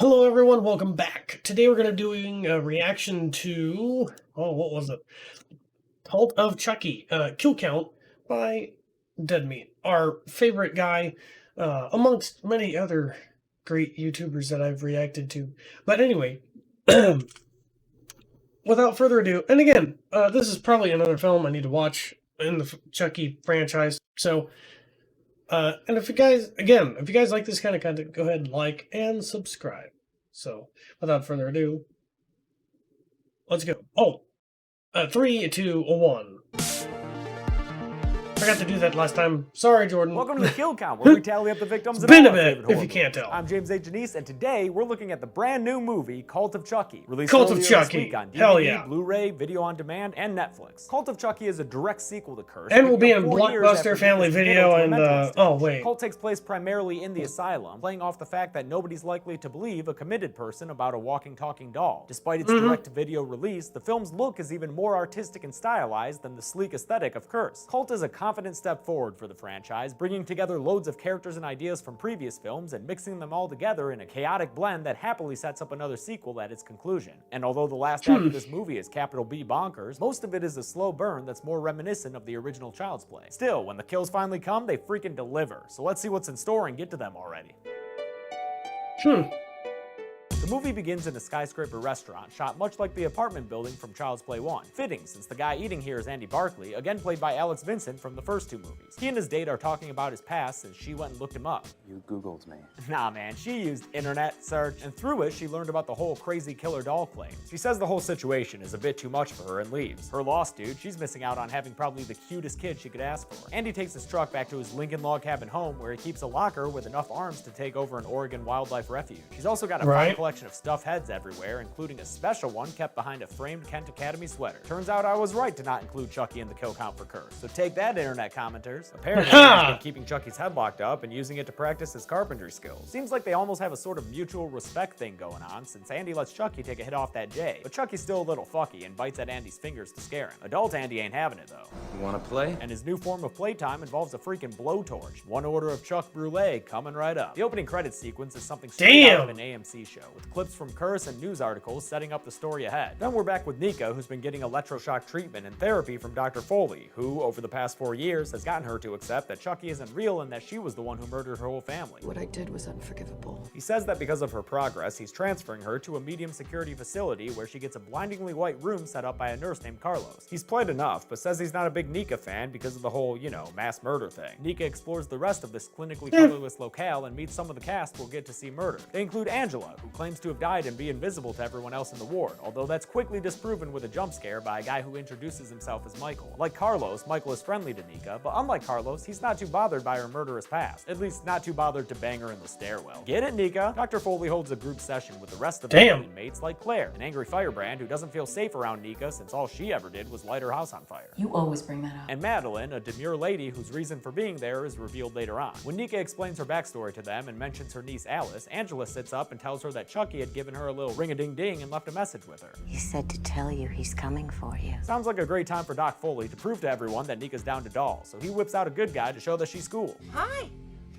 Hello everyone, welcome back. Today we're going to be doing a reaction to, what was it? Cult of Chucky, Kill Count by Dead Meat, our favorite guy, amongst many other great YouTubers that I've reacted to. But anyway, without further ado, and again, this is probably another film I need to watch in the Chucky franchise, so... and if you guys like this kind of content, go ahead and like and subscribe. So, without further ado, let's go. 3, 2, 1. Forgot to do that last time. Sorry, Jordan. Welcome to the Kill Count, where we tally up the victims It's of been all a our bit, favorite if horror you can't movies. tell. I'm James A. Janice, and today we're looking at the brand new movie, Cult of Chucky, released Cult of earlier Chucky. this week on DVD, Hell yeah. Blu-ray, video on demand, and Netflix. Cult of Chucky is a direct sequel to Curse. And will be in picking up 4 years after Blockbuster Family Nico's Video committal to a and, mental institution. wait. Cult takes place primarily in the asylum, playing off the fact that nobody's likely to believe a committed person about a walking, talking doll. Despite its direct-to-video release, the film's look is even more artistic and stylized than the sleek aesthetic of Curse. Cult is a confident step forward for the franchise, bringing together loads of characters and ideas from previous films and mixing them all together in a chaotic blend that happily sets up another sequel at its conclusion. And although the last act of this movie is capital B bonkers, most of it is a slow burn that's more reminiscent of the original Child's Play. Still, when the kills finally come, they freaking deliver. So let's see what's in store and get to them already. The movie begins in a skyscraper restaurant, shot much like the apartment building from Child's Play 1. Fitting, since the guy eating here is Andy Barclay, again played by Alex Vincent from the first 2 movies. He and his date are talking about his past since she went and looked him up. You Googled me. Nah man, she used internet search, and through it she learned about the whole crazy killer doll claims. She says the whole situation is a bit too much for her and leaves. Her lost dude, she's missing out on having probably the cutest kid she could ask for. Andy takes his truck back to his Lincoln log cabin home where he keeps a locker with enough arms to take over an Oregon wildlife refuge. She's also got a fine collection of stuffed heads everywhere, including a special one kept behind a framed Kent Academy sweater. Turns out I was right to not include Chucky in the kill count for Curse. So take that, internet commenters. Apparently, he's been keeping Chucky's head locked up and using it to practice his carpentry skills. Seems like they almost have a sort of mutual respect thing going on, since Andy lets Chucky take a hit off that J. But Chucky's still a little fucky and bites at Andy's fingers to scare him. Adult Andy ain't having it though. You wanna play? And his new form of playtime involves a freaking blowtorch. One order of Chuck Brulee coming right up. The opening credits sequence is something straight out of an AMC show, with clips from Curse and news articles setting up the story ahead. Then we're back with Nika, who's been getting electroshock treatment and therapy from Dr. Foley, who, over the past 4 years, has gotten her to accept that Chucky isn't real and that she was the one who murdered her whole family. What I did was unforgivable. He says that because of her progress, he's transferring her to a medium security facility where she gets a blindingly white room set up by a nurse named Carlos. He's played enough, but says he's not a big Nika fan because of the whole, mass murder thing. Nika explores the rest of this clinically colorless locale and meets some of the cast we'll get to see murdered. They include Angela, who claims to have died and be invisible to everyone else in the ward, although that's quickly disproven with a jump scare by a guy who introduces himself as Michael. Like Carlos, Michael is friendly to Nika, but unlike Carlos, he's not too bothered by her murderous past. At least not too bothered to bang her in the stairwell. Get it, Nika? Dr. Foley holds a group session with the rest of the inmates like Claire, an angry firebrand who doesn't feel safe around Nika since all she ever did was light her house on fire. You always bring that up. And Madeline, a demure lady whose reason for being there is revealed later on. When Nika explains her backstory to them and mentions her niece Alice, Angela sits up and tells her that Chucky had given her a little ring-a-ding-ding and left a message with her. He said to tell you he's coming for you. Sounds like a great time for Doc Foley to prove to everyone that Nika's down to dolls, so he whips out a good guy to show that she's cool. Hi,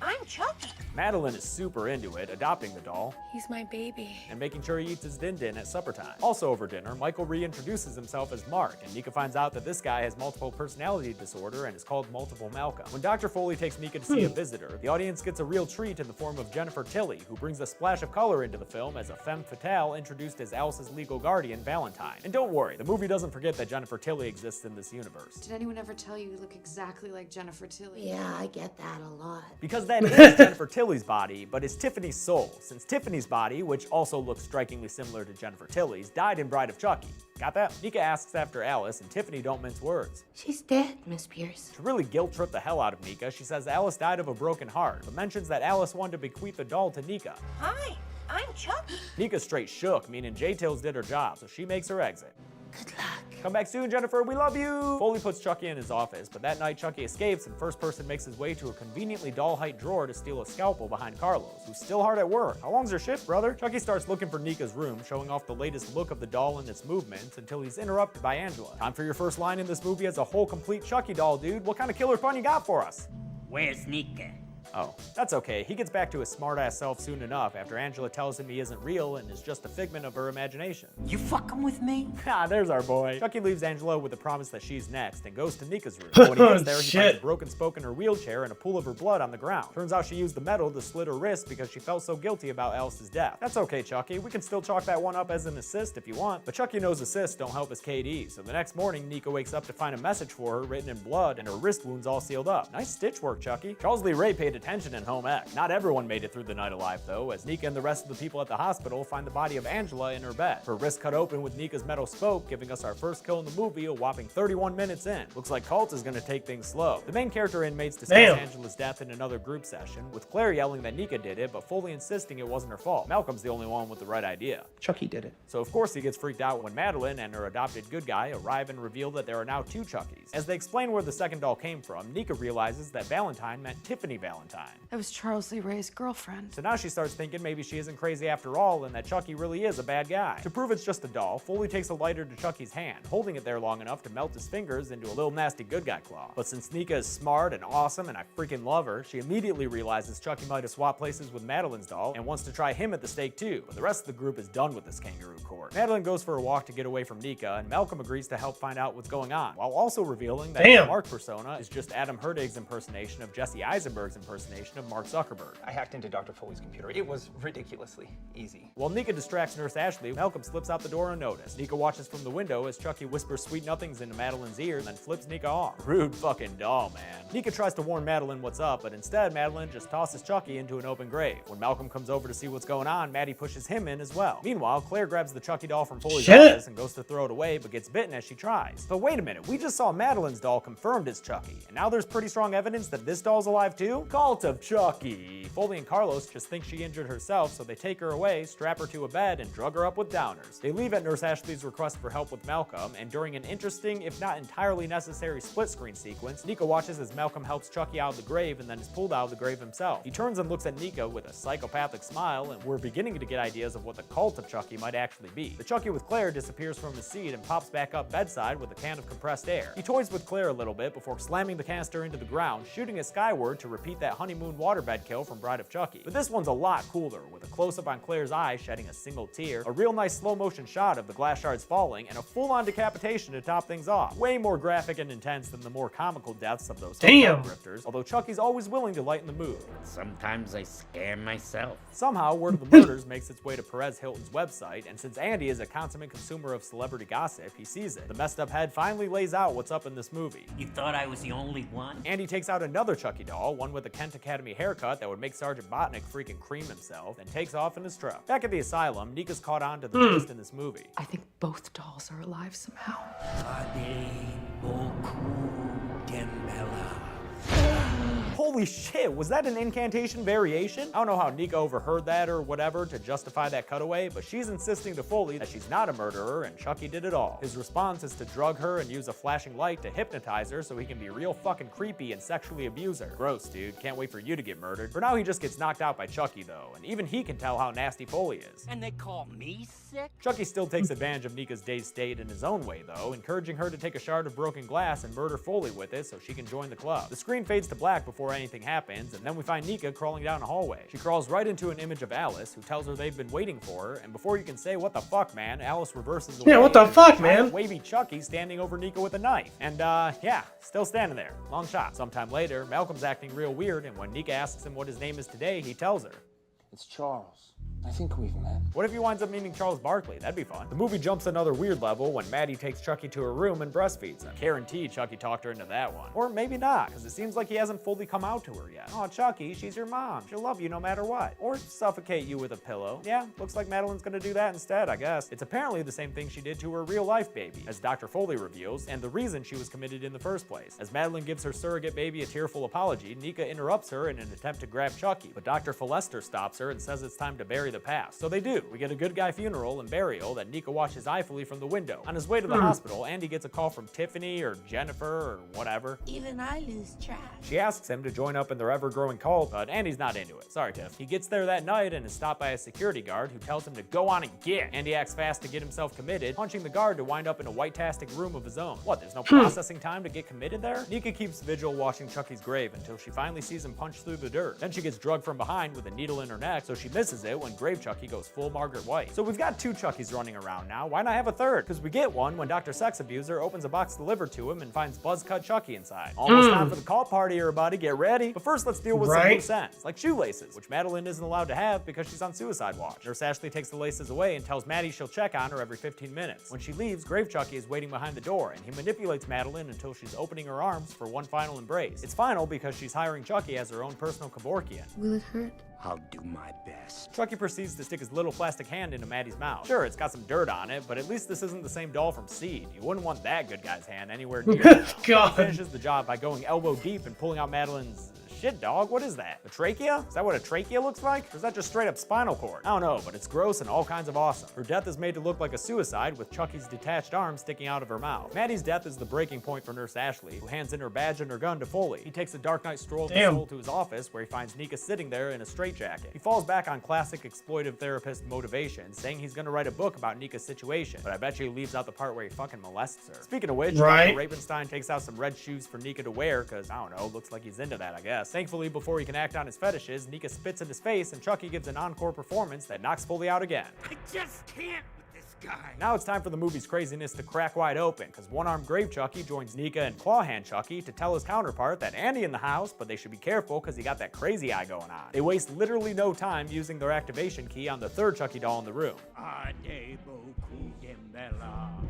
I'm Chucky. Madeline is super into it, adopting the doll, He's my baby. and making sure he eats his din-din at supper time. Also over dinner, Michael reintroduces himself as Mark, and Nika finds out that this guy has multiple personality disorder and is called Multiple Malcolm. When Dr. Foley takes Nika to see a visitor, the audience gets a real treat in the form of Jennifer Tilly, who brings a splash of color into the film as a femme fatale introduced as Alice's legal guardian, Valentine. And don't worry, the movie doesn't forget that Jennifer Tilly exists in this universe. Did anyone ever tell you look exactly like Jennifer Tilly? Yeah, I get that a lot. Because that is Jennifer Tilly's body, but it's Tiffany's soul, since Tiffany's body, which also looks strikingly similar to Jennifer Tilly's, died in Bride of Chucky. Got that? Nika asks after Alice, and Tiffany don't mince words. She's dead, Miss Pierce. To really guilt-trip the hell out of Nika, she says Alice died of a broken heart, but mentions that Alice wanted to bequeath the doll to Nika. Hi, I'm Chucky. Nika's straight shook, meaning J-Tails did her job, so she makes her exit. Good luck. Come back soon, Jennifer, we love you! Foley puts Chucky in his office, but that night Chucky escapes and first person makes his way to a conveniently doll-height drawer to steal a scalpel behind Carlos, who's still hard at work. How long's your shift, brother? Chucky starts looking for Nika's room, showing off the latest look of the doll and its movements, until he's interrupted by Angela. Time for your first line in this movie as a whole complete Chucky doll, dude. What kind of killer fun you got for us? Where's Nika? Oh, that's okay. He gets back to his smartass self soon enough after Angela tells him he isn't real and is just a figment of her imagination. You fucking with me? Ah, there's our boy. Chucky leaves Angela with the promise that she's next and goes to Nika's room. When he gets there, he finds a broken spoke in her wheelchair and a pool of her blood on the ground. Turns out she used the metal to slit her wrist because she felt so guilty about Alice's death. That's okay, Chucky. We can still chalk that one up as an assist if you want. But Chucky knows assists don't help his KD, so the next morning, Nika wakes up to find a message for her written in blood and her wrist wounds all sealed up. Nice stitch work, Chucky. Charles Lee Ray paid attention in home ec. Not everyone made it through the night alive, though, as Nika and the rest of the people at the hospital find the body of Angela in her bed. Her wrist cut open with Nika's metal spoke, giving us our first kill in the movie a whopping 31 minutes in. Looks like CARTS is gonna take things slow. The main character inmates discuss Angela's death in another group session, with Claire yelling that Nika did it, but fully insisting it wasn't her fault. Malcolm's the only one with the right idea. Chucky did it. So of course he gets freaked out when Madeline and her adopted good guy arrive and reveal that there are now 2 Chuckies. As they explain where the second doll came from, Nika realizes that Valentine meant Tiffany Valentine. That was Charles Lee Ray's girlfriend. So now she starts thinking maybe she isn't crazy after all and that Chucky really is a bad guy. To prove it's just a doll, Foley takes a lighter to Chucky's hand, holding it there long enough to melt his fingers into a little nasty good guy claw. But since Nika is smart and awesome and I freaking love her, she immediately realizes Chucky might have swapped places with Madeline's doll and wants to try him at the stake too, but the rest of the group is done with this kangaroo court. Madeline goes for a walk to get away from Nika, and Malcolm agrees to help find out what's going on, while also revealing that the Mark persona is just Adam Herdig's impersonation of Jesse Eisenberg's impersonation of Mark Zuckerberg. I hacked into Dr. Foley's computer. It was ridiculously easy. While Nika distracts Nurse Ashley, Malcolm slips out the door unnoticed. Nika watches from the window as Chucky whispers sweet nothings into Madeline's ear and then flips Nika off. Rude fucking doll, man. Nika tries to warn Madeline what's up, but instead Madeline just tosses Chucky into an open grave. When Malcolm comes over to see what's going on, Maddie pushes him in as well. Meanwhile, Claire grabs the Chucky doll from Foley's office and goes to throw it away, but gets bitten as she tries. But wait a minute, we just saw Madeline's doll confirmed as Chucky, and now there's pretty strong evidence that this doll's alive too? Cult of Chucky. Foley and Carlos just think she injured herself, so they take her away, strap her to a bed, and drug her up with downers. They leave at Nurse Ashley's request for help with Malcolm, and during an interesting, if not entirely necessary split-screen sequence, Nika watches as Malcolm helps Chucky out of the grave and then is pulled out of the grave himself. He turns and looks at Nika with a psychopathic smile, and we're beginning to get ideas of what the cult of Chucky might actually be. The Chucky with Claire disappears from his seat and pops back up bedside with a can of compressed air. He toys with Claire a little bit before slamming the canister into the ground, shooting it skyward to repeat that honeymoon waterbed kill from Bride of Chucky. But this one's a lot cooler, with a close-up on Claire's eye shedding a single tear, a real nice slow-motion shot of the glass shards falling, and a full-on decapitation to top things off. Way more graphic and intense than the more comical deaths of those grifters, although Chucky's always willing to lighten the mood. Sometimes I scare myself. Somehow, word of the murders makes its way to Perez Hilton's website, and since Andy is a consummate consumer of celebrity gossip, he sees it. The messed up head finally lays out what's up in this movie. You thought I was the only one? Andy takes out another Chucky doll, one with a Kent Academy haircut that would make Sergeant Botnick freaking cream himself, and takes off in his truck. Back at the asylum, Nika's caught on to the twist in this movie. I think both dolls are alive somehow. Holy shit, was that an incantation variation? I don't know how Nika overheard that or whatever to justify that cutaway, but she's insisting to Foley that she's not a murderer and Chucky did it all. His response is to drug her and use a flashing light to hypnotize her so he can be real fucking creepy and sexually abuse her. Gross, dude. Can't wait for you to get murdered. For now, he just gets knocked out by Chucky, though, and even he can tell how nasty Foley is. And they call me sick? Chucky still takes advantage of Nika's dazed state in his own way, though, encouraging her to take a shard of broken glass and murder Foley with it so she can join the club. The screen fades to black before anything happens, and then we find Nika crawling down a hallway. She crawls right into an image of Alice, who tells her they've been waiting for her, and before you can say, what the fuck, man, Alice reverses away. Yeah, what the fuck, man? Wavy Chucky standing over Nika with a knife. And, yeah, still standing there. Long shot. Sometime later, Malcolm's acting real weird, and when Nika asks him what his name is today, he tells her. It's Charles. I think we've met. What if he winds up meeting Charles Barkley? That'd be fun. The movie jumps another weird level when Maddie takes Chucky to her room and breastfeeds him. Guaranteed Chucky talked her into that one. Or maybe not, because it seems like he hasn't fully come out to her yet. Oh, Chucky, she's your mom. She'll love you no matter what. Or suffocate you with a pillow. Yeah, looks like Madeline's gonna do that instead, I guess. It's apparently the same thing she did to her real-life baby, as Dr. Foley reveals, and the reason she was committed in the first place. As Madeline gives her surrogate baby a tearful apology, Nika interrupts her in an attempt to grab Chucky, but Dr. Folester stops her and says it's time to bury the the past. So they do. We get a good guy funeral and burial that Nika watches eyefully from the window. On his way to the hospital, Andy gets a call from Tiffany or Jennifer or whatever. Even I lose track. She asks him to join up in their ever-growing cult, but Andy's not into it. Sorry, Tiff. He gets there that night and is stopped by a security guard who tells him to go on and get. Andy acts fast to get himself committed, punching the guard to wind up in a white-tastic room of his own. What, there's no processing time to get committed there? Nika keeps vigil watching Chucky's grave until she finally sees him punch through the dirt. Then she gets drugged from behind with a needle in her neck, so she misses it when Grave Chucky goes full Margaret White. So we've got 2 Chuckies running around now. Why not have a third? Because we get one when Dr. Sex Abuser opens a box delivered to him and finds Buzzcut Chucky inside. Almost time for the call party, everybody. Get ready. But first, let's deal with some loose ends, like shoelaces, which Madeline isn't allowed to have because she's on suicide watch. Nurse Ashley takes the laces away and tells Maddie she'll check on her every 15 minutes. When she leaves, Grave Chucky is waiting behind the door, and he manipulates Madeline until she's opening her arms for one final embrace. It's final because she's hiring Chucky as her own personal Kevorkian. Will it hurt? I'll do my best. Chucky proceeds to stick his little plastic hand into Maddie's mouth. Sure, it's got some dirt on it, but at least this isn't the same doll from Seed. You wouldn't want that good guy's hand anywhere near it. God. He finishes the job by going elbow deep and pulling out Madeline's... Shit, dog, what is that? A trachea? Is that what a trachea looks like? Or is that just straight up spinal cord? I don't know, but it's gross and all kinds of awesome. Her death is made to look like a suicide with Chucky's detached arm sticking out of her mouth. Maddie's death is the breaking point for Nurse Ashley, who hands in her badge and her gun to Foley. He takes a Dark Knight stroll of the soul to his office, where he finds Nika sitting there in a straitjacket. He falls back on classic exploitive therapist motivation, saying he's gonna write a book about Nika's situation, but I bet you he leaves out the part where he fucking molests her. Speaking of which, Dr. Ravenstein takes out some red shoes for Nika to wear, cause I don't know, looks like he's into that, I guess. Thankfully, before he can act on his fetishes, Nika spits in his face and Chucky gives an encore performance that knocks Foley out again. I just can't with this guy. Now it's time for the movie's craziness to crack wide open, because one-armed Grave Chucky joins Nika and Clawhand Chucky to tell his counterpart that Andy in the house, but they should be careful because he got that crazy eye going on. They waste literally no time using their activation key on the 3rd Chucky doll in the room.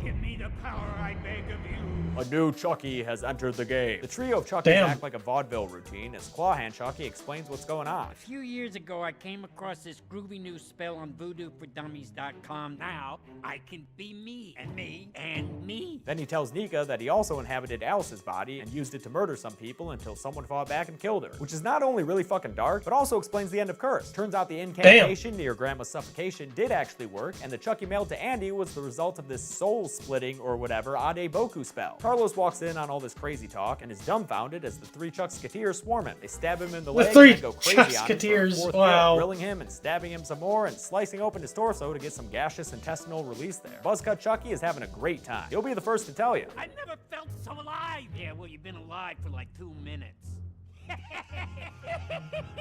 Give me the power, I beg of you. A new Chucky has entered the game. The trio of Chuckies act like a vaudeville routine as Clawhand Chucky explains what's going on. A few years ago, I came across this groovy new spell on voodoofordummies.com. Now, I can be me, and me, and me. Then he tells Nika that he also inhabited Alice's body and used it to murder some people until someone fought back and killed her. Which is not only really fucking dark, but also explains the end of Curse. Turns out the incantation near Grandma's suffocation did actually work, and the Chucky mailed to Andy was the result of this soul-splitting or whatever Ade Boku spell. Carlos walks in on all this crazy talk and is dumbfounded as the 3 Chucksketeers swarm him. They stab him in the leg and go crazy on him for a 4th kill, grilling him and stabbing him some more and slicing open his torso to get some gaseous intestinal release there. Buzzcut Chucky is having a great time. He'll be the first to tell you. I never felt so alive. Yeah, well, you've been alive for like 2 minutes.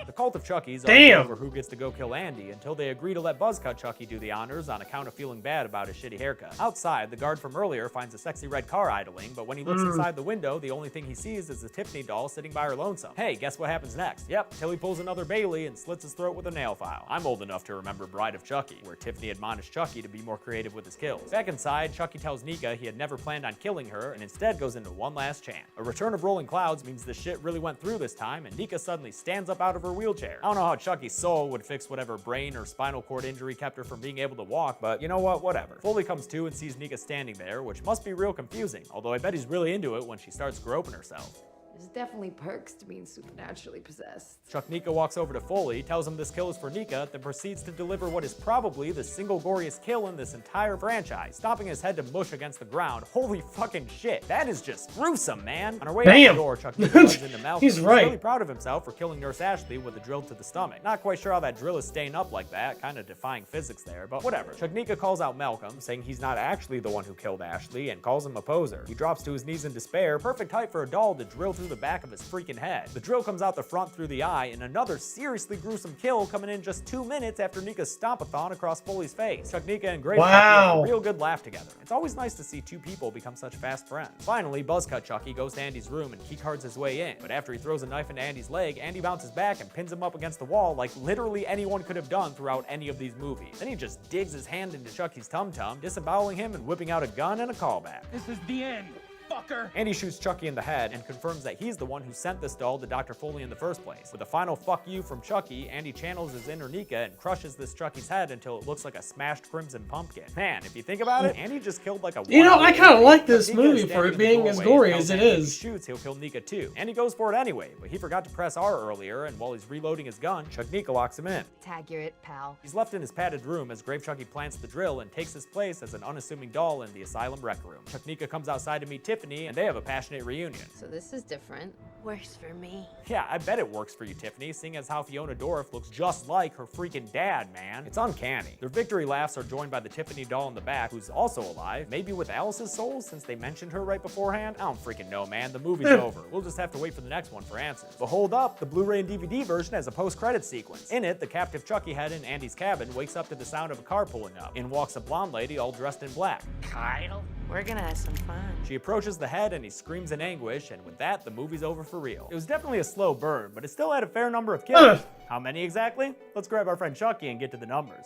The cult of Chuckies argue over who gets to go kill Andy until they agree to let Buzzcut Chucky do the honors on account of feeling bad about his shitty haircut. Outside, the guard from earlier finds a sexy red car idling, but when he looks inside the window, the only thing he sees is the Tiffany doll sitting by her lonesome. Hey, guess what happens next? Yep, Tilly pulls another Bailey and slits his throat with a nail file. I'm old enough to remember Bride of Chucky, where Tiffany admonished Chucky to be more creative with his kills. Back inside, Chucky tells Nika he had never planned on killing her and instead goes into one last chant. A return of rolling clouds means the shit really went through this time, and Nika suddenly stands up out of her wheelchair. I don't know how Chucky's soul would fix whatever brain or spinal cord injury kept her from being able to walk, but you know what, whatever. Foley comes to and sees Nika standing there, which must be real confusing, although I bet he's really into it when she starts groping herself. There's definitely perks to being supernaturally possessed. Chuck Nika walks over to Foley, tells him this kill is for Nika, then proceeds to deliver what is probably the single goriest kill in this entire franchise, stomping his head to mush against the ground. Holy fucking shit, that is just gruesome, man. On her way out the door, Chuck Nika runs into Malcolm. He's really proud of himself for killing Nurse Ashley with a drill to the stomach. Not quite sure how that drill is staying up like that, kind of defying physics there, but whatever. Chuck Nika calls out Malcolm, saying he's not actually the one who killed Ashley, and calls him a poser. He drops to his knees in despair, perfect height for a doll to drill through the back of his freaking head. The drill comes out the front through the eye, and another seriously gruesome kill coming in just 2 minutes after Nika's stompathon across Foley's face. Chuck Nika and Grave Chucky have a real good laugh together. It's always nice to see 2 people become such fast friends. Finally, Buzzcut Chucky goes to Andy's room and keycards his way in, but after he throws a knife into Andy's leg, Andy bounces back and pins him up against the wall like literally anyone could have done throughout any of these movies. Then he just digs his hand into Chucky's tum-tum, disemboweling him and whipping out a gun and a callback. This is the end. Fuck motherfucker! Andy shoots Chucky in the head and confirms that he's the one who sent this doll to Dr. Foley in the first place. With a final fuck you from Chucky, Andy channels his inner Nika and crushes this Chucky's head until it looks like a smashed crimson pumpkin. Man, if you think about it, Andy just killed like a You know, I kind of like this Nika movie is for it standing in the being as doorway gory and as tells it Andy if is. he shoots, he'll kill Nika too. And he goes for it anyway, but he forgot to press R earlier, and while he's reloading his gun, Chuck Nika locks him in. Tag you're it, pal. He's left in his padded room as Grave Chucky plants the drill and takes his place as an unassuming doll in the asylum rec room. Chuck Nika comes outside to meet Tiffany, and they have a passionate reunion. So this is different. Works for me. Yeah, I bet it works for you, Tiffany, seeing as how Fiona Dorff looks just like her freaking dad, man. It's uncanny. Their victory laughs are joined by the Tiffany doll in the back, who's also alive, maybe with Alice's soul, since they mentioned her right beforehand. I don't freaking know, man. The movie's over. We'll just have to wait for the next one for answers. But hold up, the Blu-ray and DVD version has a post-credits sequence. In it, the captive Chucky head in Andy's cabin wakes up to the sound of a car pulling up. In walks a blonde lady all dressed in black. Kyle? We're gonna have some fun. She approaches the head and he screams in anguish, and with that, the movie's over for real. It was definitely a slow burn, but it still had a fair number of kills. How many exactly? Let's grab our friend Chucky and get to the numbers.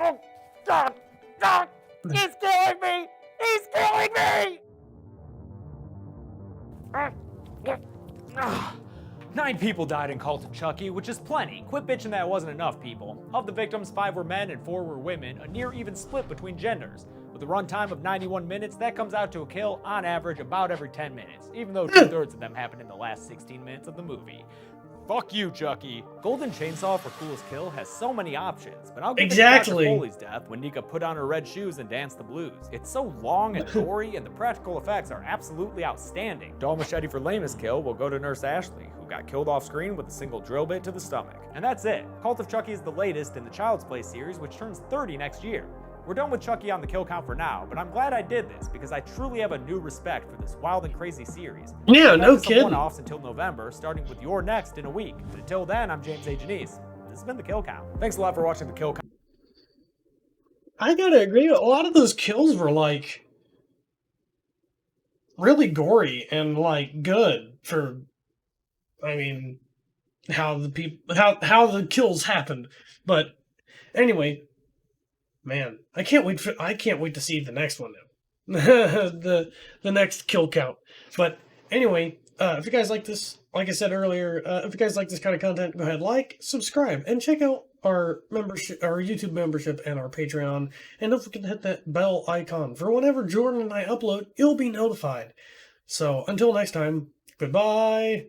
Oh, God! God! He's killing me! He's killing me! 9 people died in Cult of Chucky, which is plenty. Quit bitching that it wasn't enough, people. Of the victims, 5 were men and 4 were women, a near even split between genders. With a runtime of 91 minutes, that comes out to a kill, on average, about every 10 minutes, even though 2/3 of them happened in the last 16 minutes of the movie. Fuck you, Chucky. Golden Chainsaw for Coolest Kill has so many options, but I'll give it to Dr. Foley's death when Nika put on her red shoes and danced the blues. It's so long and gory, and the practical effects are absolutely outstanding. Doll Machete for lamest kill will go to Nurse Ashley, who got killed off screen with a single drill bit to the stomach. And that's it. Cult of Chucky is the latest in the Child's Play series, which turns 30 next year. We're done with Chucky on the kill count for now, but I'm glad I did this because I truly have a new respect for this wild and crazy series. Yeah, no kidding. kidding. One-offs until November, starting with your next in a week. But until then, I'm James A. Janice. This has been the Kill Count. Thanks a lot for watching the Kill Count. I gotta agree. A lot of those kills were like really gory and like good for, I mean, how the people how the kills happened. But anyway. Man, I can't wait to see the next one now. the next kill count. But anyway, if you guys like this, like I said earlier, if you guys like this kind of content, go ahead, like, subscribe, and check out our membership, our YouTube membership, and our Patreon. And don't forget to hit that bell icon for whenever Jordan and I upload, you'll be notified. So until next time, goodbye.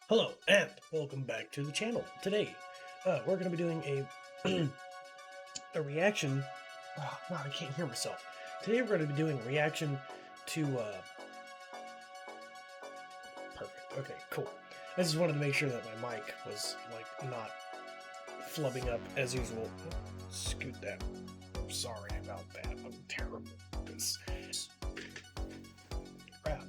Hello, and welcome back to the channel. Today, we're going to be doing a reaction. Oh, wow, I can't hear myself. Today, we're going to be doing a reaction to. Perfect. Okay, cool. I just wanted to make sure that my mic was like not flubbing up as usual. Scoot that. I'm sorry about that. I'm terrible at this. Crap.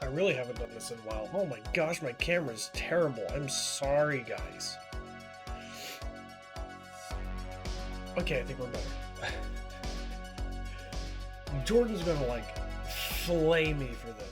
I really haven't done this in a while. Oh my gosh, my camera's terrible. I'm sorry, guys. Okay, I think we're better. Jordan's gonna, like, flay me for this.